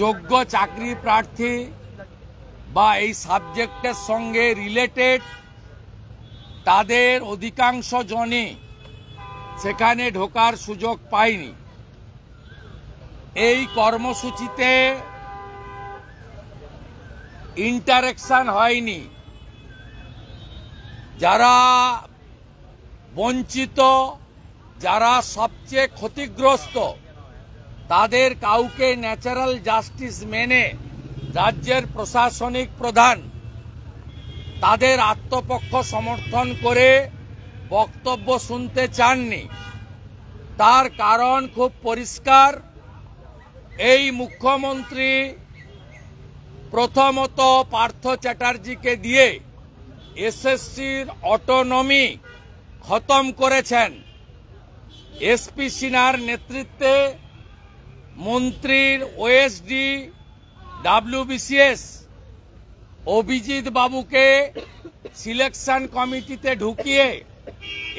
যোগ্য চাকরি প্রার্থী বা এই সাবজেক্টের সঙ্গে রিলেটেড তাদের অধিকাংশ জনই সেখানে ঢোকার সুযোগ পায়নি। এই কর্মসূচিতে ইন্টারেকশন হয়নি। যারা বঞ্চিত, যারা সবচেয়ে ক্ষতিগ্রস্ত, তাদের কাউকে ন্যাচারাল জাস্টিস মেনে রাজ্যের প্রশাসনিক প্রধান তাদের আত্মপক্ষ সমর্থন করে বক্তব্য শুনতে চাননি। তার কারণ খুব পরিষ্কার। এই মুখ্যমন্ত্রী প্রথমত পার্থ চ্যাটার্জিকে দিয়ে এসএসসির অটোনমি খতম করেছেন। এসপি সিনহার নেতৃত্বে মন্ত্রীর ওএসডি ডাব্লিউবিসিএস অভিজিৎ বাবুকে সিলেকশন কমিটিতে ঢুকিয়ে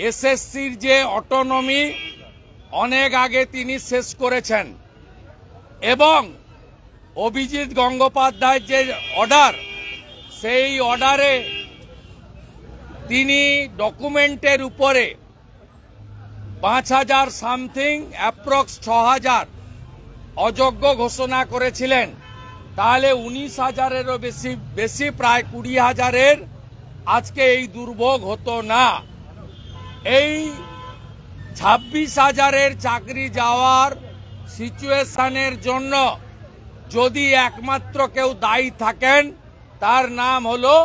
এসএসসির যে অটোনমি অনেক আগে তিনি শেষ করেছেন এবং অভিজিৎ গঙ্গোপাধ্যায়ের যে অর্ডার, সেই অর্ডারে তিনি ডকুমেন্টের উপরে 5,000 সামথিং অ্যাপ্রক্স 6,000 অযোগ্য ঘোষণা করেছিলেন। তাহলে 19,000-এরও বেশি প্রায় 20,000-এর আজকে এই দুর্ভোগ হতো না। এই 26,000-এর চাকরি যাওয়ার সিচুয়েশনের জন্য যদি একমাত্র কেউ দায়ী থাকেন, তার নাম হলো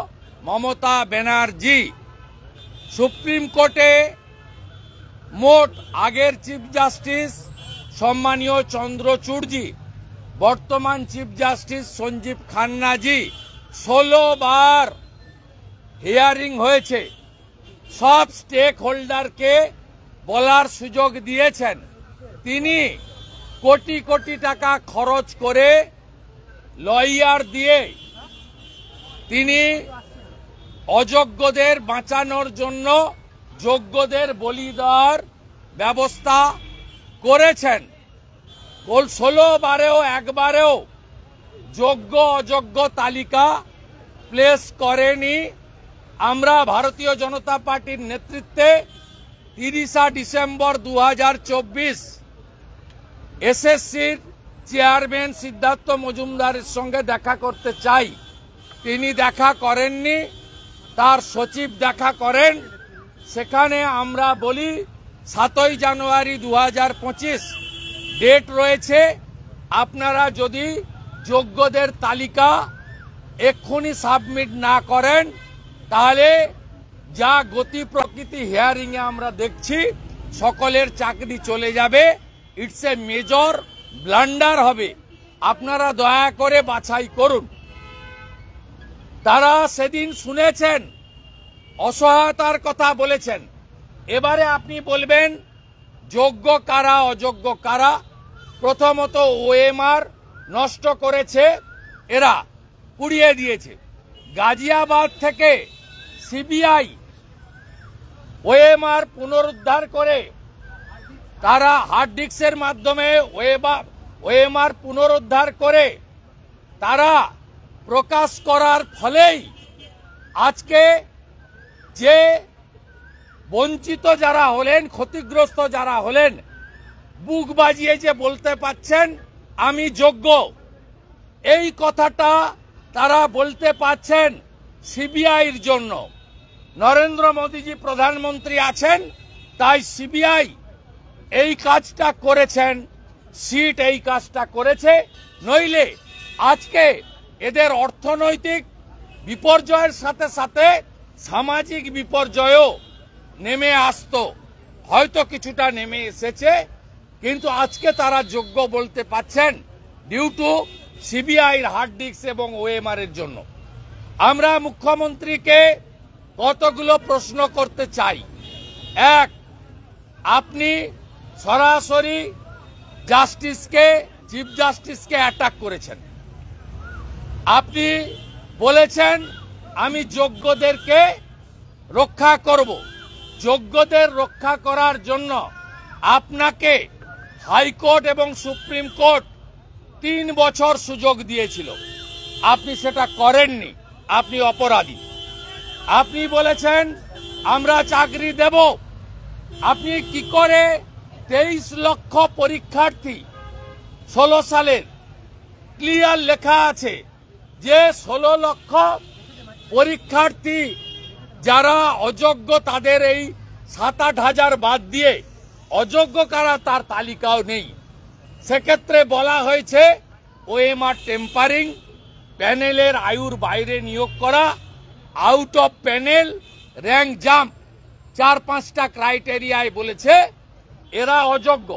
মমতা ব্যানার্জি। সুপ্রিম কোর্টে মোট আগের চিফ জাস্টিস সম্মানীয় চন্দ্রচূড়জি, বর্তমান চিফ জাস্টিস সঞ্জীব খান্নাজি 16 বার হিয়ারিং হয়েছে। সব স্টেক হোল্ডারকে বলার সুযোগ দিয়েছেন। তিনি কোটি কোটি টাকা খরচ করে লয়ার দিয়ে তিনি অযোগ্যদের বাঁচানোর জন্য যোগ্যদের বলি দেওয়ার ব্যবস্থা করেছেন। 16 বারেও একবারেও যোগ্য অযোগ্য তালিকা প্লেস করেনি। আমরা ভারতীয় জনতা পার্টির নেতৃত্বে 30 ডিসেম্বর 2024 এসএসসির চেয়ারম্যান সিদ্ধার্থ মজুমদারের সঙ্গে দেখা করতে চাই। তিনি দেখা করেননি, তার সচিব দেখা করেন। সেখানে আমরা বলি 7 জানুয়ারি 2025 ডেট রয়েছে। আপনারা যদি যোগ্যদের তালিকা এক্ষুনি সাবমিট না করেন, তাহলে যা গতি প্রকৃতি হিয়ারিংয়ে আমরা দেখছি, সকলের চাকরি চলে যাবে। ইটস এ মেজর ব্লান্ডার হবে। আপনারা দয়া করে বাছাই করুন। তারা সেদিন শুনেছেন, অসহায়তার কথা বলেছেন। এবারে আপনি বলবেন যোগ্য কারা অযোগ্য কারা। প্রথমত ওএমআর নষ্ট করেছে, এরা পুড়িয়ে দিয়েছে। গাজিয়াবাদ থেকে সিবিআই ওএমআর পুনরুদ্ধার করে তারা হার্ড ডিস্কের মাধ্যমে ওএমআর পুনরুদ্ধার করে তারা প্রকাশ করার ফলেই আজকে যে বঞ্চিত যারা হলেন, ক্ষতিগ্রস্ত যারা হলেন, বুক বাজিয়ে যে বলতে পাচ্ছেন আমি যোগ্য, এই কথাটা তারা বলতে পাচ্ছেন সিবিআইর জন্য। নরেন্দ্র মোদীজি প্রধানমন্ত্রী আছেন, তাই সিবিআই এই কাজটা করেছেন, সিট এই কাজটা করেছে। নইলে আজকে এদের অর্থনৈতিক বিপর্যয়ের সাথে সাথে সামাজিক বিপর্যয়ও নেমে আসতো। হয়তো কিছুটা নেমে এসেছে, কিন্তু আজকে তারা যোগ্য বলতে পাচ্ছেন ডিউ টু সিবিআইর হার্ড ডিস্ক এবং ওএমআর এর জন্য। আমরা মুখ্যমন্ত্রীকে কতগুলো প্রশ্ন করতে চাই। এক, আপনি সরাসরি জাস্টিসকে, চিফ জাস্টিসকে অ্যাটাক করেছেন। আপনি বলেছেন আমি যোগ্যদেরকে রক্ষা করব। যোগ্যদের রক্ষা করার জন্য আপনাকে হাইকোর্ট এবং সুপ্রিম কোর্ট 3 বছর সুযোগ দিয়েছিল, আপনি সেটা করেননি, আপনি অপরাধী। আপনি বলেছেন আমরা চাকরি দেব। আপনি কি করে 23 লক্ষ পরীক্ষার্থী 16 সালের ক্লিয়ার লেখা আছে যে 16 লক্ষ পরীক্ষার্থী যারা অযোগ্য তাদের এই 7-8 হাজার বাদ দিয়ে অযোগ্য কারা তার তালিকাও নেই। সেক্ষেত্রে বলা হয়েছে ওএমআর টেম্পারিং, প্যানেলের আয়ুর বাইরে নিয়োগ করা, out of panel, rank jump, 4-5টা ক্রাইটেরিয়ায় বলেছে এরা অযোগ্য।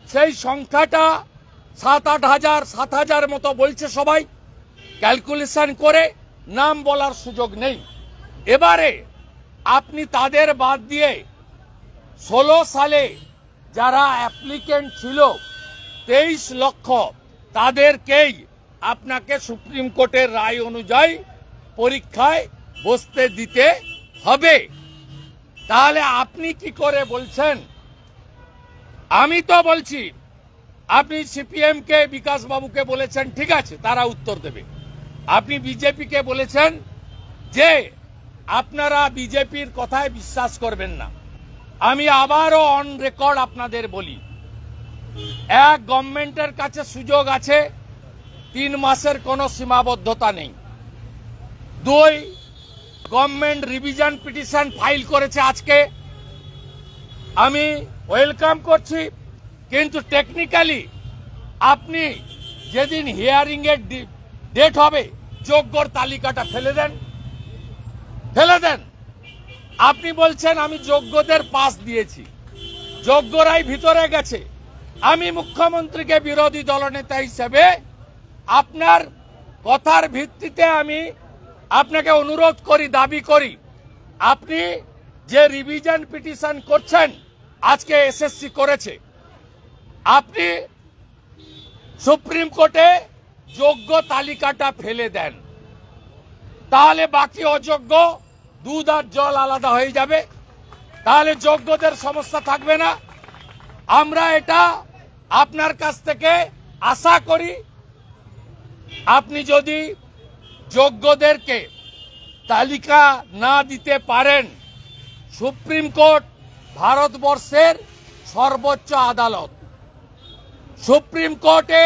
সেই সংখ্যাটা 7-8 হাজার 7 হাজার মতো বলছে সবাই, ক্যালকুলেশন করে নাম বলার সুযোগ নেই। এবারে আপনি তাদের বাদ দিয়ে 16 সালে যারা অ্যাপ্লিকেন্ট ছিল 23 লক্ষ তাদেরকেই আপনাকে সুপ্রিম কোর্টের রায় অনুযায়ী পরীক্ষায় বসতে দিতে হবে। তাহলে আপনি কি করে বলছেন? আমি তো বলছি আপনি সিপিএম কে বিকাশ বাবুকে বলেছেন ঠিক আছে তারা উত্তর দেবে, আপনি বিজেপি কে বলেছেন যে আপনারা বিজেপির কথায় বিশ্বাস করবেন না। আমি আবারও অন রেকর্ড আপনাদের বলি, এক গভর্নমেন্টের কাছে সুযোগ আছে, 3 মাসের কোনো সীমাবদ্ধতা নেই। 2, গভর্নমেন্ট রিভিশন পিটিশন ফাইল করেছে আজকে, আমি ওয়েলকাম করছি, কিন্তু টেকনিক্যালি আপনি যেদিন হিয়ারিং এর ডেট হবে যোগ্যর তালিকাটা ফেলে দেন। আপনি বলছেন আমি যোগ্যদের পাস দিয়েছি, যোগ্যরাই ভিতরে গেছে। আমি মুখ্যমন্ত্রীকে বিরোধী দলনেতা হিসেবে আপনার কথার ভিত্তিতে আমি আপনাকে অনুরোধ করি, দাবি করি, আপনি যে রিভিশন পিটিশন করছেন, আজকে এসএসসি করেছে, আপনি সুপ্রিম কোর্টে যোগ্য তালিকাটা ফেলে দেন, তাহলে বাকি অযোগ্য দুধ আর জল আলাদা হয়ে যাবে, তাহলে যোগ্যদের সমস্যা থাকবে না। আমরা এটা আপনার কাছ থেকে আশা করি। আপনি যদি যোগ্যদেরকে তালিকা না দিতে পারেন, সুপ্রিম কোর্ট ভারতবর্ষের সর্বোচ্চ আদালত, সুপ্রিম কোর্টে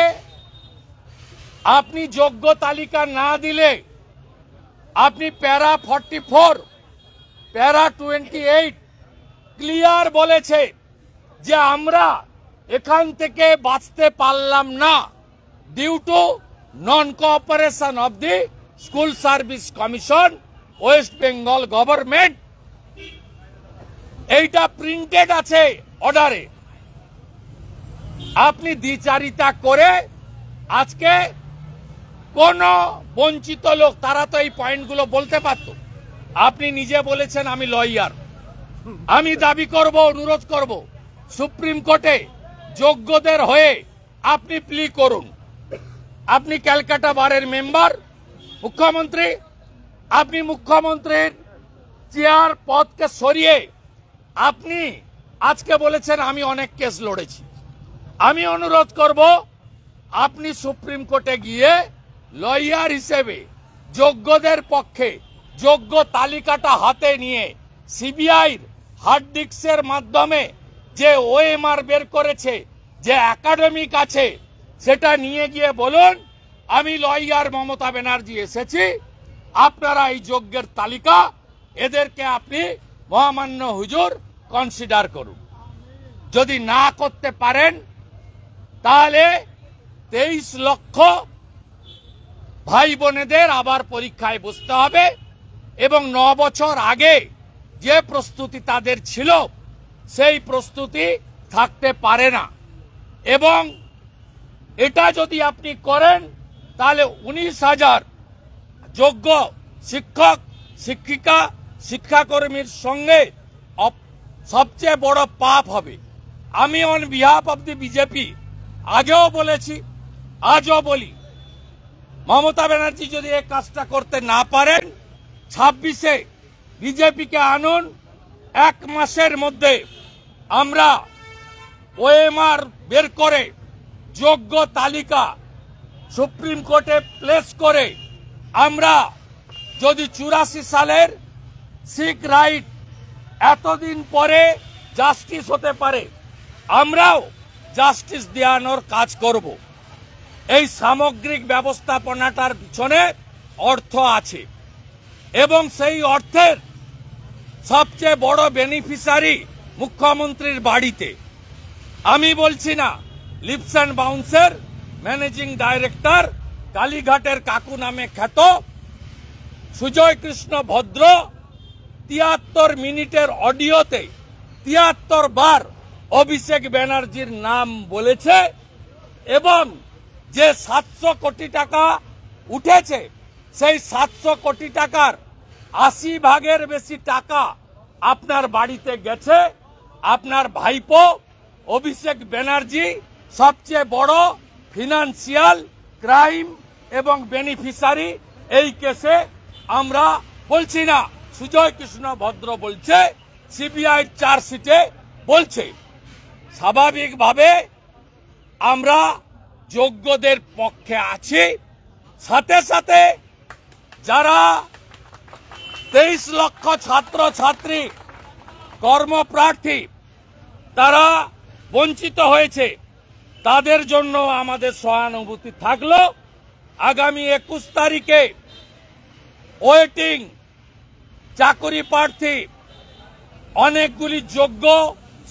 আপনি যোগ্য তালিকা না দিলে আপনি প্যারা 44, প্যারা 28 ক্লিয়ার বলেছে যে আমরা এখান থেকে বাঁচতে পারলাম না due to non cooperation of the school service commission, West Bengal government. এইটা প্রিন্টেড আছে অর্ডারে। আপনি দ্বিচারিতা করে আজকে কোন বঞ্চিত লোক, তারা তো এই পয়েন্টগুলো বলতে পারত। আপনি নিজে বলেছেন আমি লয়ার, আমি দাবি করব, অনুরোধ করব সুপ্রিম কোর্টে যোগ্যদের হয়ে আপনি প্লি করুন। আপনি ক্যালকাটা বারের মেম্বার, মুখ্যমন্ত্রী, আপনি মুখ্যমন্ত্রীর চেয়ার পদকে সরিয়ে আপনি আজকে বলেছেন আমি অনেক কেস লড়েছি। আমি অনুরোধ করব আপনি সুপ্রিম কোর্টে গিয়ে লয়ার হিসেবে যোগ্যদের পক্ষে যোগ্য তালিকাটা হাতে নিয়ে সিবিআইর হার্ড ডিস্কের মাধ্যমে যে ওএমআর বের করেছে, যে একাডেমিক আছে, সেটা নিয়ে গিয়ে বলুন আমি লয়ার মমতা ব্যানার্জি এসেছি, আপনারা এই যোগ্যের তালিকা এদেরকে আপনি মহামান্য হুজুর কনসিডার করুন। যদি না করতে পারেন তাহলে 23 লক্ষ ভাই বোনেদের আবার পরীক্ষায় বসতে হবে এবং 9 বছর আগে যে প্রস্তুতি তাদের ছিল সেই প্রস্তুতি থাকতে পারে না। এবং এটা যদি আপনি করেন তাহলে 19,000 যোগ্য শিক্ষক, শিক্ষিকা, শিক্ষাকর্মীর সঙ্গে সবচেয়ে বড় পাপ হবে। আমি on behalf of the BJP আগেও বলেছি, আজও বলি, মমতা ব্যানার্জি যদি এই কাজটা করতে না পারেন, 26-এ বিজেপিকে আনুন, 1 মাসের মধ্যে আমরা ওএমআর বের করে যোগ্য তালিকা সুপ্রিম কোর্টে প্লেস করে আমরা যদি 84 সালের সিক রাইট এতদিন পরে জাস্টিস হতে পারে, আমরাও জাস্টিস দেওয়ানোর কাজ করব। এই সামগ্রিক ব্যবস্থাপনাটার পিছনে অর্থ আছে এবং সেই অর্থের সবচেয়ে বড় বেনিফিশিয়ারি মুখ্যমন্ত্রীর বাড়িতে। আমি বলছি না, লিপস অ্যান্ড বাউন্সের ম্যানেজিং ডাইরেক্টর কালীঘাটের কাকু নামে খ্যাত সুজয় কৃষ্ণ ভদ্র 73 মিনিটের অডিওতে 73 বার অভিষেক ব্যানার্জির নাম বলেছে এবং যে 700 কোটি টাকা উঠেছে সেই 700 কোটি টাকার 80 ভাগের বেশি টাকা আপনার বাড়িতে গেছে। আপনার ভাইপো অভিষেক ব্যানার্জি সবচেয়ে বড় ফিনান্সিয়াল ক্রাইম এবং বেনিফিশিয়ারি। এই কেসে আমরা বলছি না, সুজয় কৃষ্ণ ভদ্র বলছে, সিবিআই চার্জশিটে বলছে। স্বাভাবিকভাবে আমরা যোগ্যদের পক্ষে আছি, সাথে সাথে যারা 23 লক্ষ ছাত্র ছাত্রী কর্মপ্রার্থী তারা বঞ্চিত হয়েছে, তাদের জন্য আমাদের সহানুভূতি থাকলো। আগামী 21 তারিখে ওয়েটিং চাকরি প্রার্থী অনেকগুলি যোগ্য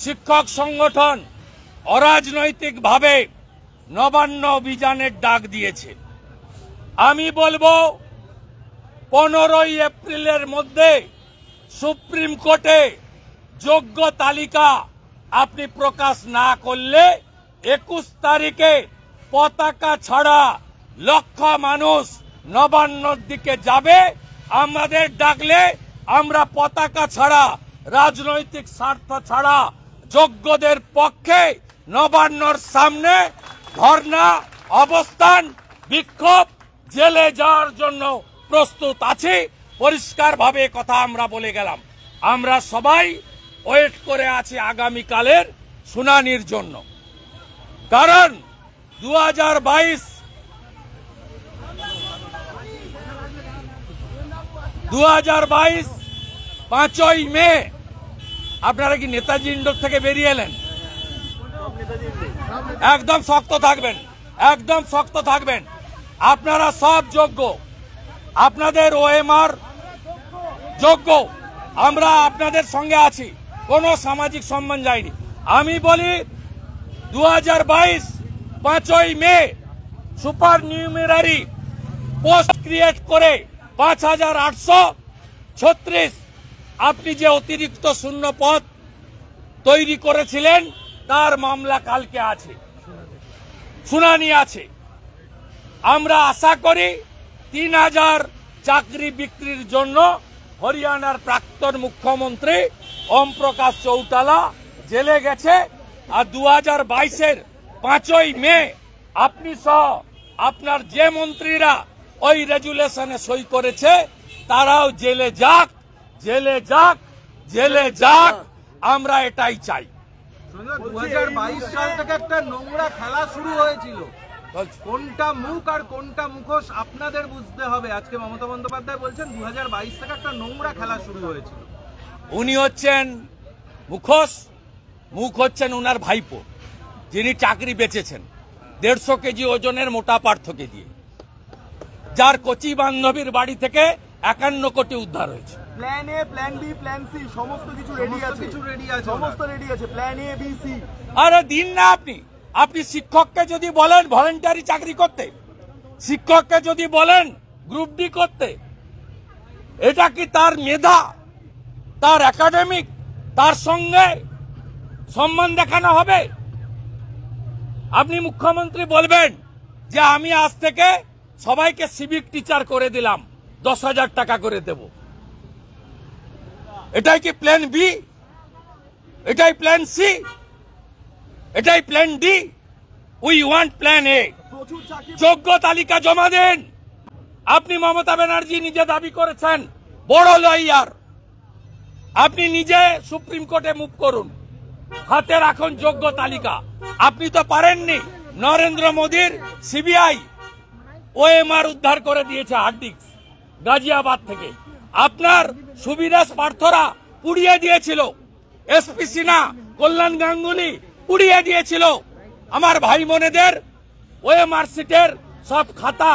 শিক্ষক সংগঠন অরাজনৈতিকভাবে নবান্ন অভিযানের ডাক দিয়েছে। আমি বলবো 15 এপ্রিলের মধ্যে সুপ্রিম কোর্টে যোগ্য তালিকা আপনি প্রকাশ না করলে 21 তারিখে পতাকা ছাড়া লক্ষ মানুষ নবান্নর দিকে যাবে। আমাদের ডাকলে আমরা পতাকা ছাড়া, রাজনৈতিক স্বার্থ ছাড়া যোগ্যদের পক্ষে নবান্নর সামনে ধর্ণা, অবস্থান, বিক্ষোভ, জেলে যাওয়ার জন্য প্রস্তুত আছি। পরিষ্কারভাবে কথা আমরা বলে গেলাম। আমরা সবাই ওয়েট করে আছি আগামীকালের শুনানির জন্য, কারণ 2022 5ই মে আপনারা কি নেতাজি ইন্ডোর থেকে বেরিয়ে এলেন? একদম শক্ত থাকবেন, একদম শক্ত থাকবেন। আপনারা সব যোগ্য, আপনাদের ওএমআর যোগ্য, আমরা আপনাদের সঙ্গে আছি, কোনো সামাজিক সম্মান যায়নি। আমি বলি 2022 5ই মে সুপার নিউমেরারি পোস্ট ক্রিয়েট করে 5836 আপনি যে অতিরিক্ত শূন্য পদ তৈরি করেছিলেন তার মামলা কালকে আছে, শুনানি আছে। আমরা আশা করি 3000 চাকরি বিক্রির জন্য হরিয়ানার প্রাক্তন মুখ্যমন্ত্রী ওম প্রকাশ চৌটালা জেলে গেছে। আর 2022-এর 5ই মে আপনি সহ আপনার যে মন্ত্রীরা ওই রেজুলেশনে সই করেছে তারাও জেলে যাক, জেলে যাক, জেলে যাক। আমরা এটাই চাই। 2022 সাল থেকে একটা নোংরা খেলা শুরু হয়েছিল, কোনটা মুখ আর কোনটা মুখোশ আপনাদের বুঝতে হবে। আজকে মমতা বন্দ্যোপাধ্যায় বলছেন 2022 থেকে একটা নোংরা খেলা শুরু হয়েছিল। উনি হচ্ছেন মুখোশ, মুখ হচ্ছেন উনার ভাইপো, যিনি চাকরি বেচেছেন 150 কেজি ওজনের মোটা পার্থকে দিয়ে, যার কচি বান্ধবীর বাড়ি থেকে 51 কোটি উদ্ধার হয়েছে। Plan A, plan B, plan C সমস্ত কিছু রেডি আছে, সমস্ত রেডি আছে। Plan A, B, C. আরে দিন না আপনি শিক্ষককে যদি বলেন ভলেন্টারি চাকরি করতে, শিক্ষককে যদি বলেন গ্রুপ ডি করতে, এটা কি তার মেধা, তার একাডেমিক, তার সঙ্গে সম্মান দেখানো হবে? আপনি মুখ্যমন্ত্রী বলবেন যে আমি আজ থেকে সবাইকে সিভিক টিচার করে দিলাম, 10,000 টাকা করে দেব। এটাই কি প্ল্যান বি? এটাই প্ল্যান সি? এটাই plan D? We want plan এ। যোগ্য তালিকা জমা দেন। আপনি মমতা ব্যানার্জি নিজে দাবি করেছেন বড় লয়ার, আপনি নিজে সুপ্রিম কোর্টে মুভ করুন, হাতে রাখুন যোগ্য তালিকা। আপনি তো পারেননি নরেন্দ্র মোদীর সিবিআই ওএমআর উদ্ধার করে দিয়েছে হার্ড ডিস্ক গাজিয়াবাদ থেকে। আপনার সুবিদাস পার্থরা পুড়িয়ে দিয়েছিল, এসপি সিনহা, কল্যাণ গাঙ্গুলি পুড়িয়ে দিয়েছিল আমার ভাই বোনেদের ওএমআর সিটের সব খাতা।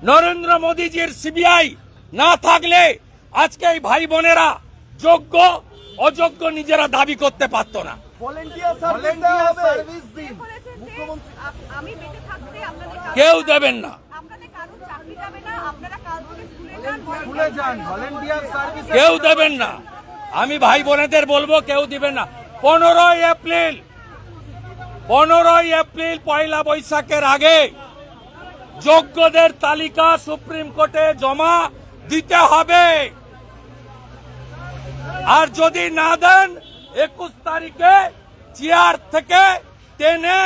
নরেন্দ্র মোদীজির সিবিআই না থাকলে আজকে এই ভাই বোনেরা যোগ্য অযোগ্য নিজেরা দাবি করতে পারতো না। ভলেন্টিয়ার সার্ভিস দিন মুখ্যমন্ত্রী। আমি বেঁচে থাকতে আপনাদের কেউ দেবেন না, আপনাদের কারো চাকরি যাবে না, আপনারা কাল থেকে স্কুলে যান, ভলেন্টিয়ার সার্ভিস কেউ দেবেন না। আমি ভাই বোনেদের বলবো কেউ দিবেন না। 15 এপ্রিল পয়লা বৈশাখের আগে যোগ্যদের তালিকা সুপ্রিম কোর্টে জমা দিতে হবে। আর যদি না দেন 21 তারিখে চেয়ার থেকে টেনে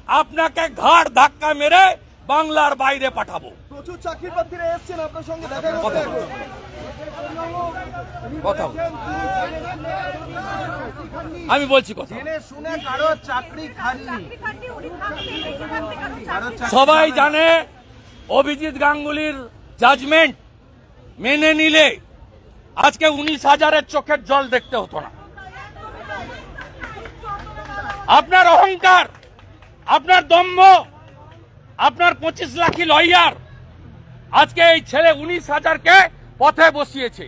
আপনাকে ঘাড় ধাক্কা মেরে বাংলার বাইরে পাঠাবো। প্রচুর চাকরি প্রার্থীরা এসছেন আপনার সঙ্গে দেখা করতে। কথা আমি বলছি কথা, জেনে শুনে কারো চাকরি খাননি। সবাই জানে অভিজিৎ গাঙ্গুলির জাজমেন্ট মেনে নিলে আজকে 19,000-এর চোখের জল দেখতে হতো না। আপনার অহংকার, আপনার দম্ভ, আপনার 25 লাখি লয়ার আজকে এই ছেলে 19,000-কে পথে বসিয়েছে।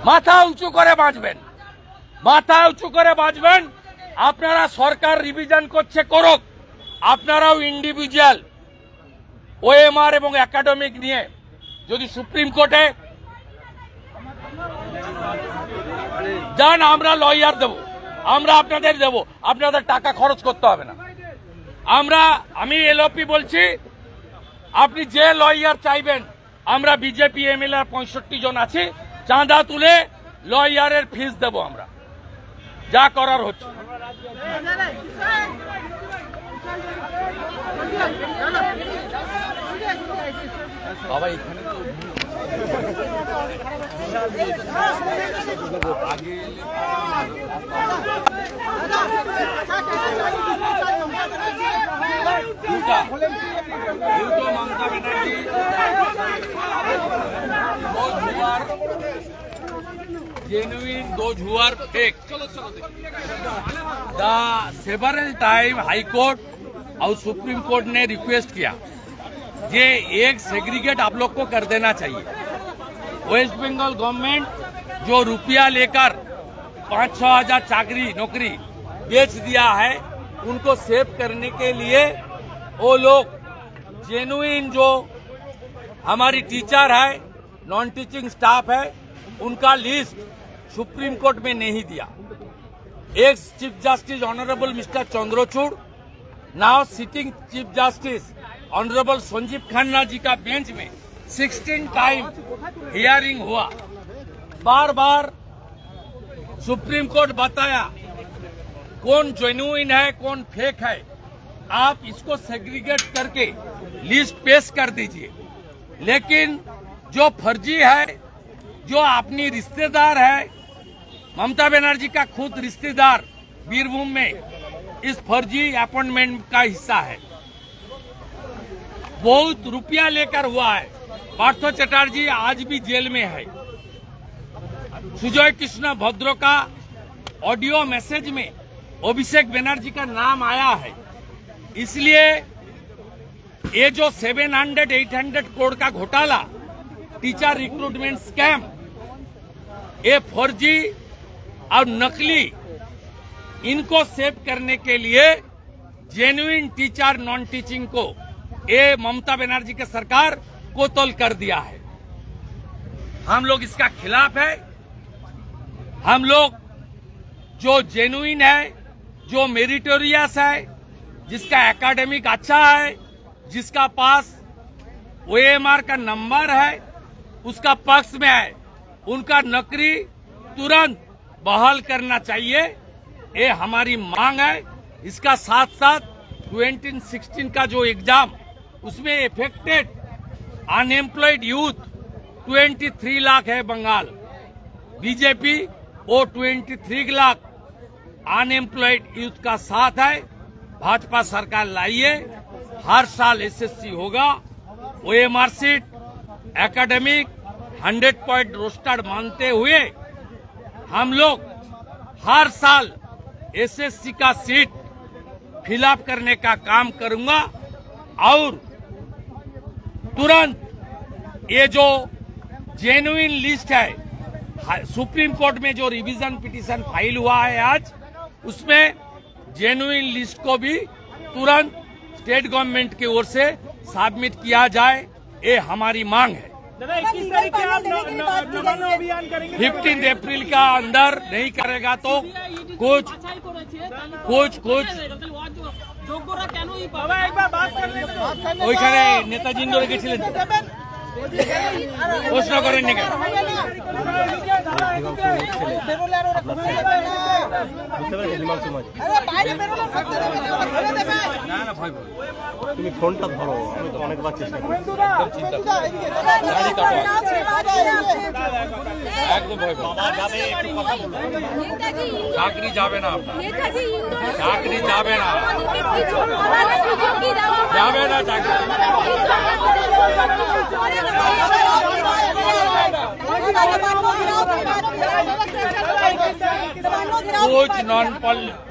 মাথা উঁচু করে বাঁচবেন, মাথা উঁচু করে বাঁচবেন। আপনারা সরকার রিভিশন করছে করুক, আপনারাও ইন্ডিভিজুয়াল ওএমআর এবং একাডেমিক নিয়ে যদি সুপ্রিম কোর্টে যান, আমরা লয়ার দেব, আমরা আপনাদের দেব, আপনাদের টাকা খরচ করতে হবে না। আমি এলওপি বলছি, আপনি যে লয়ার চাইবেন, আমরা বিজেপি এমএলএ 65 জন আছি, চাঁদা তুলে লয়ারের ফিস দেব, আমরা যা করার হচ্ছে। বাবা এখানে আগে দুটো Mamata Banerjee genuine, those who are fake. The several time High Court और सुप्रीम कोर्ट ने रिक्वेस्ट किया कि एक सेग्रीगेट आप लोग को कर देना चाहिए। वेस्ट बंगाल गवर्नमेंट जो रुपया लेकर 5-6 हजार चाकरी नौकरी बेच दिया है, उनको सेव करने के लिए वो लोग जेन्युइन जो हमारी टीचर है, नॉन टीचिंग स्टाफ है, उनका लिस्ट सुप्रीम कोर्ट में नहीं दिया। Ex chief justice honourable mister Chandrachud, now sitting chief justice honourable Sanjiv Khanna ji का बेंच में 16 टाइम हियरिंग हुआ। बार बार सुप्रीम कोर्ट बताया कौन जेन्युइन है कौन फेक है, आप इसको सेग्रीगेट करके लिस्ट पेश कर दीजिए। लेकिन जो फर्जी है, जो अपनी रिश्तेदार है, ममता बनर्जी का खुद रिश्तेदार बीरभूम में इस फर्जी अपॉइंटमेंट का हिस्सा है, बहुत रुपया लेकर हुआ है। पार्थ चटर्जी आज भी जेल में है। सुजय कृष्ण भद्र का ऑडियो मैसेज में अभिषेक बनर्जी का नाम आया है। इसलिए ये जो 700-800 करोड़ का घोटाला, टीचर रिक्रूटमेंट स्कैम, ये फर्जी और नकली, इनको सेव करने के लिए जेन्युइन टीचर नॉन टीचिंग को ये ममता बनर्जी की सरकार कोतल कर दिया है। हम लोग इसका खिलाफ है। हम लोग जो जेन्युइन है, जो मेरिटोरियस है, जिसका एकेडमिक अच्छा है, जिसका पास ओएमआर का नंबर है, उसका पक्ष में है, उनका नौकरी तुरंत बहाल करना चाहिए, ये हमारी मांग है। इसका साथ साथ 2016 का जो एग्जाम, उसमें इफेक्टेड अनएम्प्लॉयड यूथ 23 लाख है बंगाल। बीजेपी वो 23 लाख अनएम्प्लॉयड यूथ का साथ है। भाजपा सरकार लाइए, हर साल एसएससी होगा, OMR sheet, academic 100 point roster मानते हुए हम लोग हर साल एसएससी का सीट फिलअप करने का काम करूंगा और तुरंत ये जो जेन्युइन लिस्ट है, सुप्रीम कोर्ट में जो रिवीजन पिटीशन फाइल हुआ है आज, उसमें जेन्युइन लिस्ट को भी तुरंत स्टेट गवर्नमेंट की ओर से सबमिट किया जाए, ये हमारी मांग है। 15 अप्रैल का अंदर नहीं करेगा तो कुछ ওইখানে নেতাজি ইন্দোরে গেছিলেন, প্রশ্ন করেননি কেন? তুমি ফোনটা ধরো, আমি তো অনেকবার চেষ্টা করি। একদম ভয় পাবো, চাকরি যাবে না, চাকরি যাবে না, যাবে না চাকরি।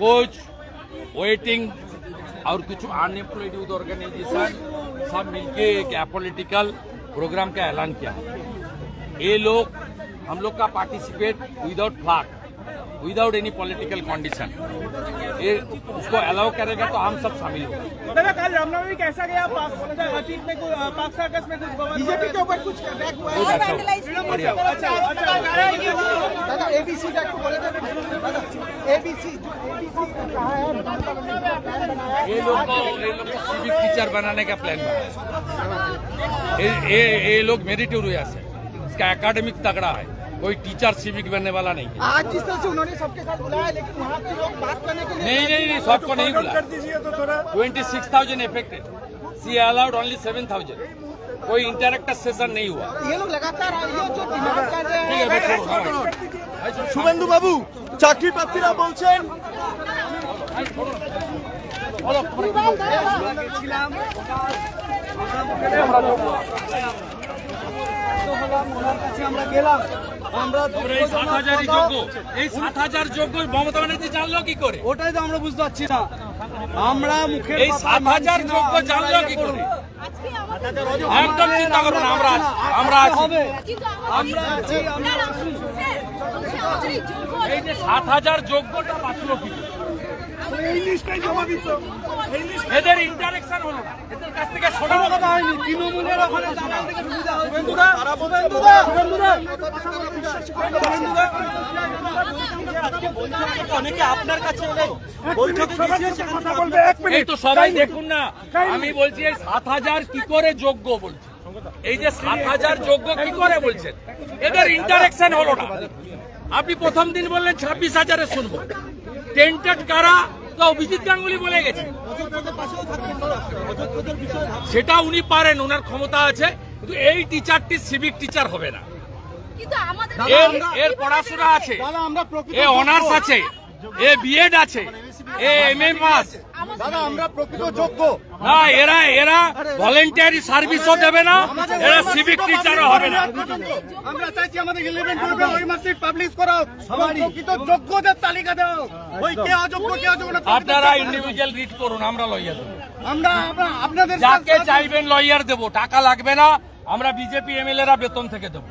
कुछ वेटिंग और कुछ अनएम्प्लॉयड यूथ ऑर्गेनाइजेशन सब मिलके एक पॉलिटिकल प्रोग्राम का ऐलान किया। ये लोग हम लोग का participate without flag, without any political condition, ये उसको अलाउ करेगा तो हम सब शामिल होंगे। दादा कल रामनवमी कैसा गया? पाक सर्कस में कुछ बीजेपी के ऊपर कुछ अटैक हुआ है? बढ़िया। दादा एबीसी एबीसी ये लोग को सिविक टीचर बनाने का प्लान बना है। ये लोग मेरिटोरियस है, इसका एकेडमिक तगड़ा है, कोई टीचर सिविक बनने वाला नहीं है। आज जिस तरह से उन्होंने सबके साथ बुलाया, लेकिन वहाँ पे लोग बात करने के लिए नहीं सबको नहीं बुला। 26,000 इफेक्टेड, सी अलाउड ओनली 7,000, कोई इंटरेक्टिव सेशन नहीं हुआ। ये लोग लगातार ये जो डिमांड कर रहे ठीक है, শুভেন্দু বাবু, চাকরি প্রার্থীরা বলছেন আমরা গেলাম, আমরা এই 7,000 যোগ্য মমতা ব্যানার্জি জানলো কি করে? ওটাই তো আমরা বুঝতে পারছি না। আমরা মুখে এই 7,000 যোগ্য জানলো কি করে? একদম চিন্তা করুন, আমরা আছি। এই যে 7,000 যোগ্যটা বাঁচলো কি করে? এদের ইন্টারেকশন হলো না, এদের কাছ থেকে শোনা কথা হয়নি। তৃণমূলের ওখানে দালাল থেকে সুবিধা হয়েছে। অনেকে আপনার কাছে এই তো সবাই দেখুন না, আমি বলছি এই 7,000 কি করে যোগ্য বলছি, এই যে 7,000 যোগ্য কি করে বলছেন, এদের ইন্টারেকশন হলো না। আপনি প্রথম দিন বললেন 26,000-এ শুনবো, টেন্টেড কারা তো অভিজিৎ গাঙ্গুলি বলে গেছে, সেটা উনি পারেন, ওনার ক্ষমতা আছে, কিন্তু এই টিচারটি সিভিক টিচার হবে না। এর পড়াশোনা আছে, এ অনার্স আছে, এ বিএড আছে, এ এমএ পাস। দাদা আমরা প্রকৃত যোগ্য না, এরা ভলেন্টারি সার্ভিসও দেবে না, এরা সিভিক টিচারও হবে না। আমরা চাইছি আমাদের 11-12 ওই মাসিক পাবলিশ করা হোক, প্রকৃত যোগ্যদের তালিকা দাও, ওই কে অযোগ্য কে অযোগ্য না। আপনারা ইন্ডিভিজুয়াল রিড করুন, আমরা লয়ার দেবো, আমরা আপনাদের যাকে চাইবেন লয়ার দেবো, টাকা লাগবে না। আমরা বিজেপি এমএলএরা বেতন থেকে দেবো,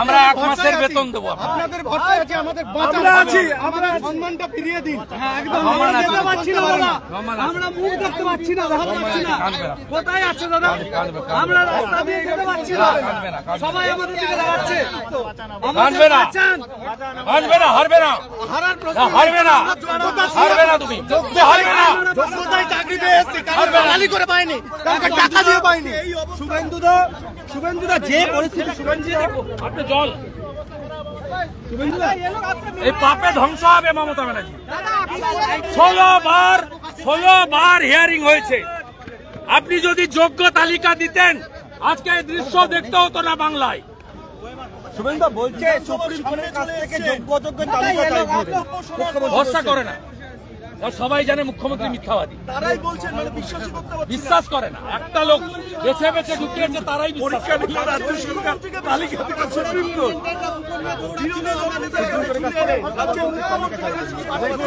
আমরা 1 মাসের বেতন দেবো। আপনাদের ভরসা আছে, আমাদের আমরা আছি, আমরা সম্মানটা ফিরিয়ে দিন। হ্যাঁ একদম, আমরা দেখতে পাচ্ছি না দাদা, আমরা মুখ দেখতে পাচ্ছি না, দেখা পাচ্ছি না, কোথায় আছে দাদা? আমরা রাস্তা দিয়ে যেতে পাচ্ছি না, সবাই আমাদের দিকে দাঁড়াচ্ছে। কাঁদবে না, কাঁদবে না, হারবে না, হারবে না, হারবে না, তুমি হারবে না। যোগ্যতায় চাকরি পেয়ে এসছে, কালি করে পায়নি, কাউকে টাকা দিয়ে পায়নি। শুভেন্দুদা যে পরিস্থিতি, আপনি জল এই পাপে ধ্বংস হবে মমতা ব্যানার্জি। 16 বার হিয়ারিং হয়েছে, আপনি যদি যোগ্য তালিকা দিতেন আজকে এই দৃশ্য দেখতে হতো না বাংলায়। শুভেন্দু বলছে সুপ্রিম কোর্টের কাছ থেকে যোগ্য তালিকা চাইবে, ভরসা করে না, আর সবাই জানে মুখ্যমন্ত্রী মিথ্যাবাদী, তারাই বলছেন মানে বিশ্বাসই করতে পারছি না। বিশ্বাস করে না। একটা লোক বেছে বেছে ঢুকিয়েছে, তারাই বিশ্বাস করে। রাজ্য সরকার তালিকা থেকে সুপ্রিম কোর্ট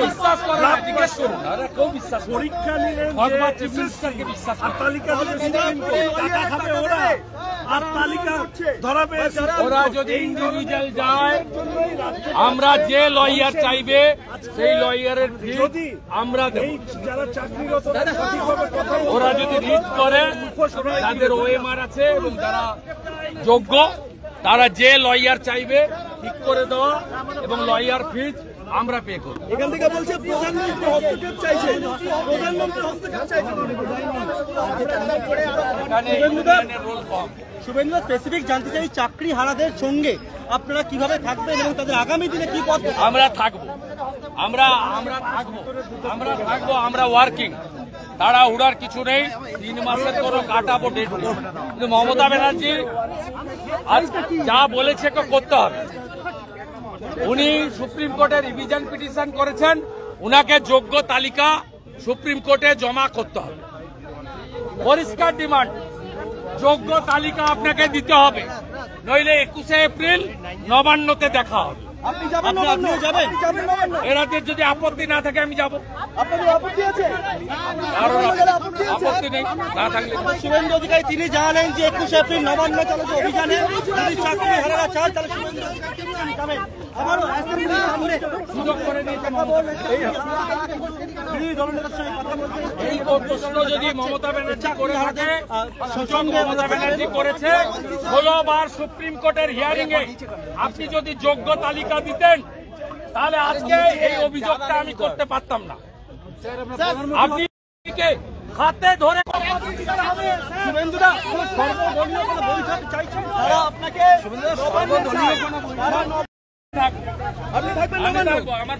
বিশ্বাস করে না, জিজ্ঞেস করুন। আরে কেউ বিশ্বাস করে না। পরীক্ষা নিলেন ভগবান চিফ মিনিস্টারকে বিশ্বাস করে না। তালিকা থেকে সুপ্রিম কোর্ট টাকা খাবে ওরা, আর তালিকা ধরা পেয়েছে ওরা যদি ইন্ডিভিজুয়াল যায়, আমরা যে লয়ার চাইবে সেই লয়ারের ফি আমরা দেব। যারা চাকরিরত সঠিকভাবে কথা ওরা যদি রিট করে, যাদের ওএমআর আছে এবং যারা যোগ্য, তারা যে লয়ার চাইবে ঠিক করে দেওয়া এবং লয়ার ফিজ আমরা পে করব। এখান থেকে বলছে প্রধানমন্ত্রী হস্তক্ষেপ চাইছে, প্রধানমন্ত্রী হস্তক্ষেপ চাইছে। এখানে ইউনিয়নের রোল কম। শুভেন্দু স্পেসিফিক জানতে চাই, চাকরি হারাদের সঙ্গে আপনারা কিভাবে থাকবেন এবং তাদের আগামী দিনে কি পথ? আমরা থাকবো, আমরা থাকবো, আমরা ওয়ার্কিং। তারা উড়ার কিছু নেই, 3 মাসের কোনো কাটাবো ডেট নেই। কিন্তু মমতা ব্যানার্জি আজ যা বলেছে করতে হবে। উনি সুপ্রিম কোর্টে রিভিশন পিটিশন করেছেন, উনাকে যোগ্য তালিকা সুপ্রিম কোর্টে জমা করতে হবে। পরিষ্কার ডিমান্ড, যোগ্য তালিকা আপনাকে দিতে হবে, নইলে 21শে এপ্রিল নবান্নতে দেখা হবে। আপনি যাবেন নবান্ন? আপনি যাবেন নবান্ন? এরাদের যদি আপত্তি না থাকে আমি যাবো। আপনাদের আপত্তি আছে? কারণ আপত্তি নেই, না থাকলে শুভেন্দু অধিকারী তিনি জানালেন যে 21 এপ্রিল নবান্ন চলছে অভিযানে যদি চাকরি হারারা চান তাহলে শুভেন্দু অধিকারী যাবেন। আবারও অ্যাসেম্বলির সামনে সুযোগ করে দিয়েছে এই প্রশ্ন যদি মমতা ব্যানার্জি করে থাকে, সুযোগ মমতা ব্যানার্জি করেছে। 16 বার সুপ্রিম কোর্টের হিয়ারিং এ আপনি যদি যোগ্য তালিকা দিতেন, তাহলে আজকে এই অভিযোগটা আমি করতে পারতাম না। আপনি হাতে ধরে শুভেন্দুদা সর্বদলীয় কোনো বৈঠক চাইছেন, তারা আপনাকে আপনি থাকবেন আমি নবান্ন? থাকবো, আমার